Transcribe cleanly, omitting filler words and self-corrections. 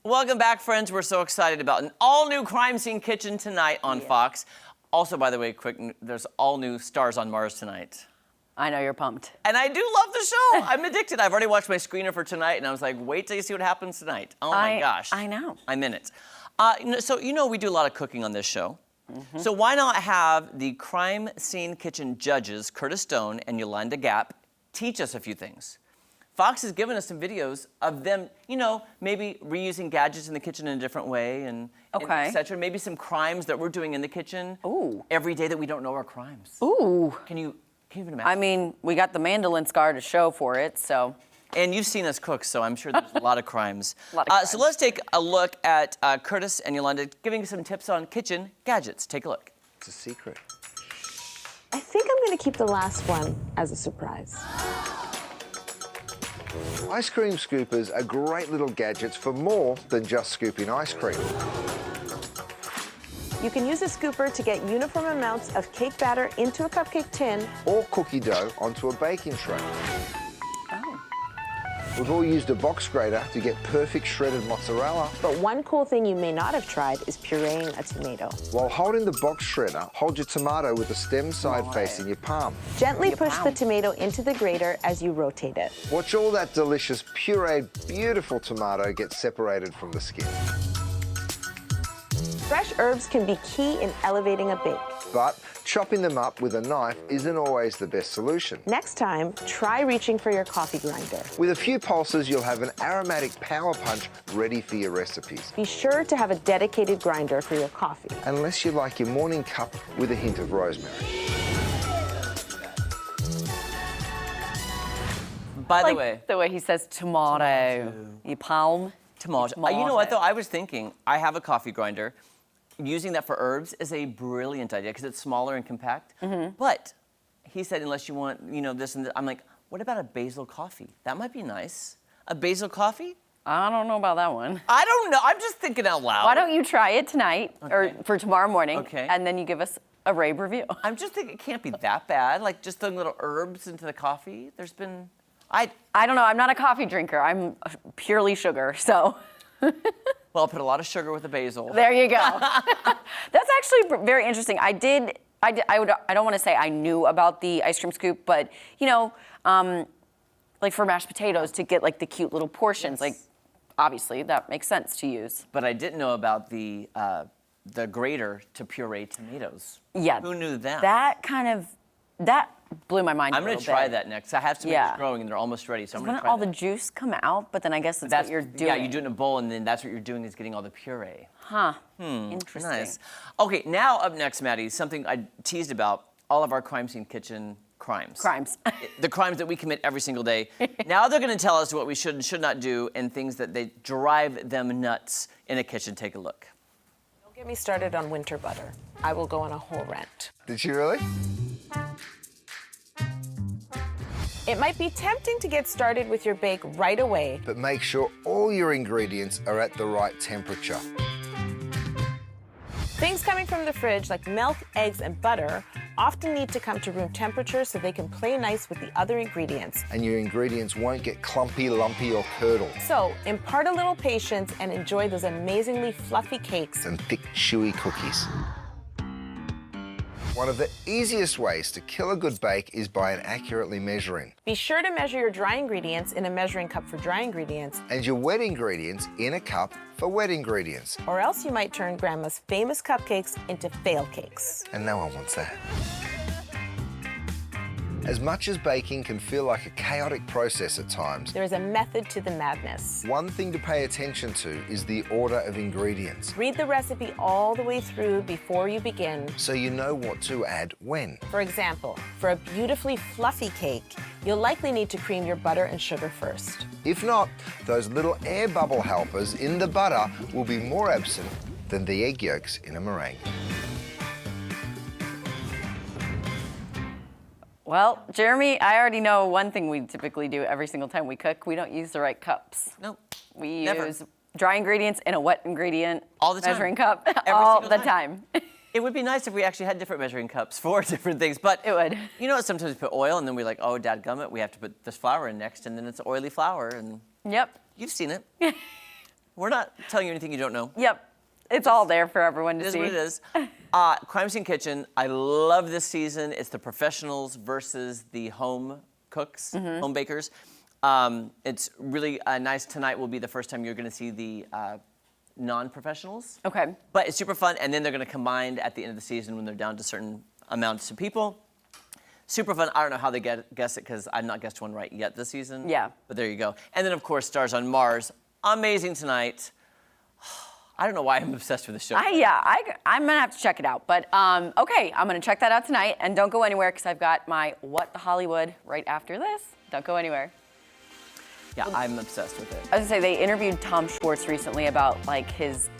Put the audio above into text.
Welcome back, friends. We're so excited about an all-new crime scene kitchen tonight on Fox. Also, by the way, there's all-new Stars on Mars tonight. I know you're pumped. And I do love the show. I'm addicted. I've already watched my screener for tonight, and I was like, wait till you see what happens tonight. Oh, my gosh. I know. I'm in it. So, we do a lot of cooking on this show. So why not have the crime scene kitchen judges, Curtis Stone and Yolanda Gap, teach us a few things? Fox has given us some videos of them, maybe reusing gadgets in the kitchen in a different way and et cetera. Maybe some crimes that we're doing in the kitchen every day that we don't know are crimes. Ooh. Can you even imagine? I mean, we got the mandolin scar to show for it, so. And you've seen us cook, so I'm sure there's a lot of crimes. So let's take a look at Curtis and Yolanda giving some tips on kitchen gadgets. Take a look. It's a secret. I think I'm going to keep the last one as a surprise. Ice cream scoopers are great little gadgets for more than just scooping ice cream. You can use a scooper to get uniform amounts of cake batter into a cupcake tin. Or cookie dough onto a baking tray. We've all used a box grater to get perfect shredded mozzarella. But one cool thing you may not have tried is pureeing a tomato. While holding the box shredder, hold your tomato with the stem side facing your palm. Gently push the tomato into the grater as you rotate it. Watch all that delicious, pureed, beautiful tomato get separated from the skin. Fresh herbs can be key in elevating a bake. But chopping them up with a knife isn't always the best solution. Next time, try reaching for your coffee grinder. With a few pulses, you'll have an aromatic power punch ready for your recipes. Be sure to have a dedicated grinder for your coffee. Unless you like your morning cup with a hint of rosemary. By the way. The way he says tomato. You palm. Tomato. You know what, though? I was thinking, I have a coffee grinder. Using that for herbs is a brilliant idea because it's smaller and compact. But he said, unless you want, this and that. I'm like, what about a basil coffee? That might be nice. A basil coffee? I don't know about that one. I don't know. I'm just thinking out loud. Why don't you try it tonight or for tomorrow morning, and then you give us a rave review. I'm just thinking it can't be that bad. Like just throwing little herbs into the coffee. There's been, I don't know. I'm not a coffee drinker. I'm purely sugar, so. Well, I'll put a lot of sugar with the basil. There you go. That's actually very interesting. I don't want to say I knew about the ice cream scoop, but like for mashed potatoes to get like the cute little portions, like obviously that makes sense to use. But I didn't know about the grater to puree tomatoes. Yeah. Who knew that? That blew my mind. I'm going to try that next. I have some tomatoes growing and they're almost ready, so I'm going to try all the juice come out, but then I guess that's what you're doing. Yeah, you do it in a bowl, and then that's what you're doing is getting all the puree. Huh. Interesting. Nice. Okay, now up next, Maddie, something I teased about, all of our crime scene kitchen crimes. The crimes that we commit every single day. Now they're going to tell us what we should and should not do and things that they drive them nuts in a kitchen. Take a look. Don't get me started on winter butter. I will go on a whole rant. Did she really? It might be tempting to get started with your bake right away. But make sure all your ingredients are at the right temperature. Things coming from the fridge, like milk, eggs, and butter, often need to come to room temperature so they can play nice with the other ingredients. And your ingredients won't get clumpy, lumpy, or curdled. So, impart a little patience and enjoy those amazingly fluffy cakes. And thick, chewy cookies. One of the easiest ways to kill a good bake is by accurately measuring. Be sure to measure your dry ingredients in a measuring cup for dry ingredients. And your wet ingredients in a cup for wet ingredients. Or else you might turn Grandma's famous cupcakes into fail cakes. And no one wants that. As much as baking can feel like a chaotic process at times, there is a method to the madness. One thing to pay attention to is the order of ingredients. Read the recipe all the way through before you begin, so you know what to add when. For example, for a beautifully fluffy cake, you'll likely need to cream your butter and sugar first. If not, those little air bubble helpers in the butter will be more absent than the egg yolks in a meringue. Well, Jeremy, I already know one thing we typically do every single time we cook. We don't use the right cups. Nope. We use dry ingredients in a wet ingredient all the time. Measuring cup all the time. It would be nice if we actually had different measuring cups for different things, but it would. You know, sometimes we put oil and then we're like, oh, dadgummit, we have to put this flour in next, and then it's oily flour, and yep, you've seen it. We're not telling you anything you don't know. Yep. It's all there for everyone to It is see. what it is. Crime Scene Kitchen, I love this season. It's the professionals versus the home cooks, home bakers. It's really nice. Tonight will be the first time you're going to see the non-professionals. Okay. But it's super fun, and then they're going to combine at the end of the season when they're down to certain amounts of people. Super fun. I don't know how they guess it because I've not guessed one right yet this season. Yeah. But there you go. And then, of course, Stars on Mars. Amazing tonight. I don't know why I'm obsessed with this show. I'm gonna have to check it out. But okay, I'm gonna check that out tonight, and don't go anywhere because I've got my What the Hollywood right after this. Don't go anywhere. Yeah, I'm obsessed with it. I was gonna say they interviewed Tom Schwartz recently about like his